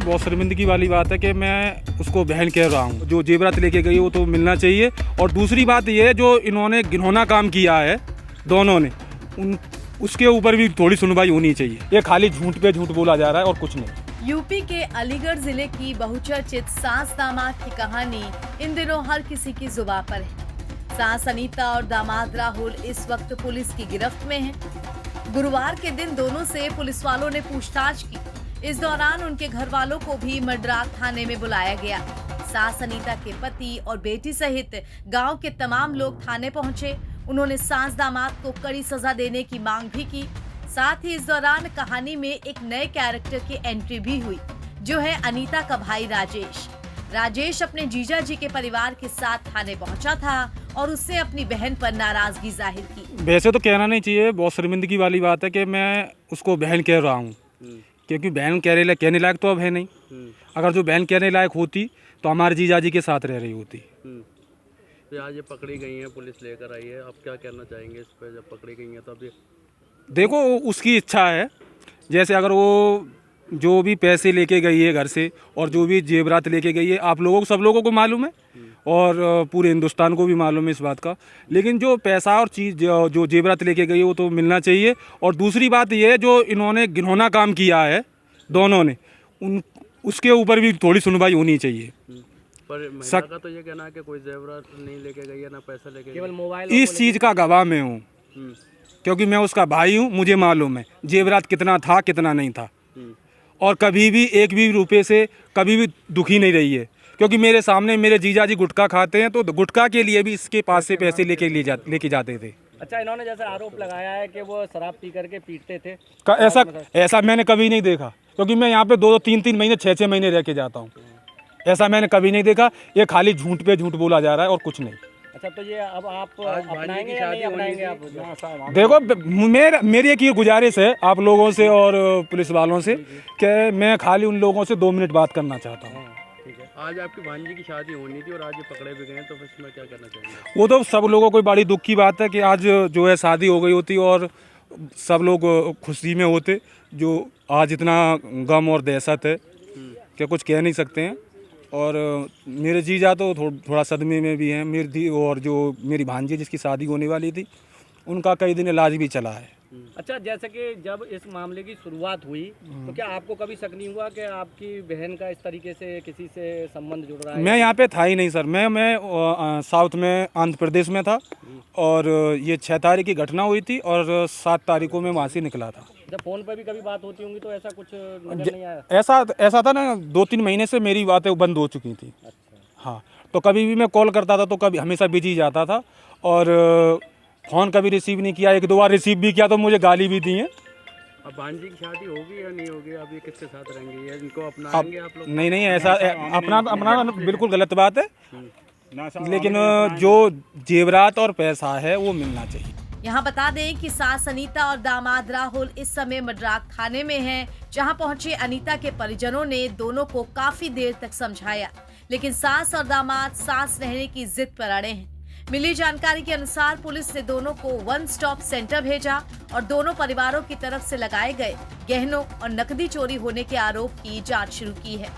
बहुत शर्मिंदगी वाली बात है कि मैं उसको बहन कह रहा हूँ। जो जेवरात लेके गई वो तो मिलना चाहिए। और दूसरी बात ये है जो इन्होंने घिनौना काम किया है दोनों ने, उसके ऊपर भी थोड़ी सुनवाई होनी चाहिए। ये खाली झूठ पे झूठ बोला जा रहा है और कुछ नहीं। यूपी के अलीगढ़ जिले की बहुचर्चित सास दामाद की कहानी इन दिनों हर किसी की जुबान पर है। सास अनीता और दामाद राहुल इस वक्त पुलिस की गिरफ्त में हैं। गुरुवार के दिन दोनों से पुलिस वालों ने पूछताछ की। इस दौरान उनके घर वालों को भी मड्राक थाने में बुलाया गया। सास अनीता के पति और बेटी सहित गांव के तमाम लोग थाने पहुंचे। उन्होंने सास दामाद को कड़ी सजा देने की मांग भी की। साथ ही इस दौरान कहानी में एक नए कैरेक्टर की एंट्री भी हुई, जो है अनीता का भाई राजेश। राजेश अपने जीजा जी के परिवार के साथ थाने पहुंचा था और उससे अपनी बहन पर नाराजगी जाहिर की। वैसे तो कहना नहीं चाहिए, बहुत शर्मिंदगी वाली बात है कि मैं उसको बहन कह रहा हूँ, क्योंकि बहन कहने लायक तो अब है नहीं। अगर जो बहन कहने लायक होती तो हमारे जीजा जी के साथ रह रही होती। तो आज ये पकड़ी गई हैं, पुलिस लेकर आई है, आप क्या कहना चाहेंगे इस पर? जब पकड़ी गई हैं तब ये देखो उसकी इच्छा है, जैसे अगर वो जो भी पैसे लेके गई है घर से और जो भी जेवरात लेके गई है, आप लोगों को सब लोगों को मालूम है और पूरे हिंदुस्तान को भी मालूम है इस बात का। लेकिन जो पैसा और चीज़ जो जेवरात लेके गई है वो तो मिलना चाहिए। और दूसरी बात ये है जो इन्होंने घिनौना काम किया है दोनों ने, उसके ऊपर भी थोड़ी सुनवाई होनी चाहिए। पर महिला का तो ये कहना है कि कोई जेवरात नहीं लेके गई है, ना पैसा लेके केवल मोबाइल। इस चीज़ का गवाह मैं हूँ, क्योंकि मैं उसका भाई हूँ, मुझे मालूम है जेवरात कितना था कितना नहीं था। और कभी भी एक भी रुपए से कभी भी दुखी नहीं रही है, क्योंकि मेरे सामने मेरे जीजा जी गुटखा खाते हैं तो गुटखा के लिए भी इसके पास से पैसे लेके जाते थे। अच्छा, इन्होंने जैसे आरोप लगाया है कि वो शराब पी करके पीटते थे, ऐसा मैंने कभी नहीं देखा, क्योंकि मैं यहाँ पे 2-3 महीने 6 महीने रह के जाता हूँ। ऐसा मैंने कभी नहीं देखा। ये खाली झूठ पे झूठ बोला जा रहा है और कुछ नहीं। अच्छा, तो ये अब आप अपनाएंगे या नहीं अपनाएंगे? आप देखो मेरी एक ये गुजारिश है आप लोगों से और पुलिस वालों से कि मैं खाली उन लोगों से 2 मिनट बात करना चाहता हूँ। आज आपकी भांजी की शादी होनी थी और आज ये पकड़े भी गए, तो इसमें क्या करना चाहेंगे? वो तो सब लोगों को बड़ी दुख की बात है कि आज जो है शादी हो गई होती और सब लोग खुशी में होते। जो आज इतना गम और दहशत है कि कुछ कह नहीं सकते हैं। और मेरे जीजा तो थोड़ा सदमे में भी हैं। मेरी और जो मेरी भांजी जिसकी शादी होने वाली थी उनका कई दिन इलाज भी चला है। अच्छा, जैसे कि जब इस मामले की शुरुआत हुई तो क्या आपको कभी शक नहीं हुआ कि आपकी बहन का इस तरीके से किसी से संबंध जुड़ रहा है? मैं यहाँ पे था ही नहीं सर। मैं साउथ में आंध्र प्रदेश में था और ये 6 तारीख की घटना हुई थी और 7 तारीख को मैं वहाँ से निकला था। जब फोन पर भी कभी बात होती होंगी तो ऐसा कुछ नजर नहीं आया? ऐसा था ना, 2-3 महीने से मेरी बातें बंद हो चुकी थी। अच्छा। हाँ, तो कभी भी मैं कॉल करता था तो कभी हमेशा बिजी जाता था और फ़ोन कभी रिसीव नहीं किया। 1-2 बार रिसीव भी किया तो मुझे गाली भी दी है। अब भांजी की शादी होगी या नहीं होगी? अब ये किसके साथ रहेंगे? या इनको अपनाएंगे आप लोग? नहीं, ऐसा अपना बिल्कुल गलत बात है। लेकिन जो जेवरात और पैसा है वो मिलना चाहिए। यहाँ बता दें कि सास अनीता और दामाद राहुल इस समय मड्राक थाने में हैं, जहाँ पहुंचे अनीता के परिजनों ने दोनों को काफी देर तक समझाया, लेकिन सास और दामाद सास रहने की जिद पर अड़े हैं। मिली जानकारी के अनुसार पुलिस ने दोनों को 1 स्टॉप सेंटर भेजा और दोनों परिवारों की तरफ से लगाए गए गहनों और नकदी चोरी होने के आरोप की जांच शुरू की है।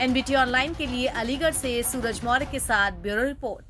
NBT ऑनलाइन के लिए अलीगढ़ से सूरज मौर्य के साथ ब्यूरो रिपोर्ट।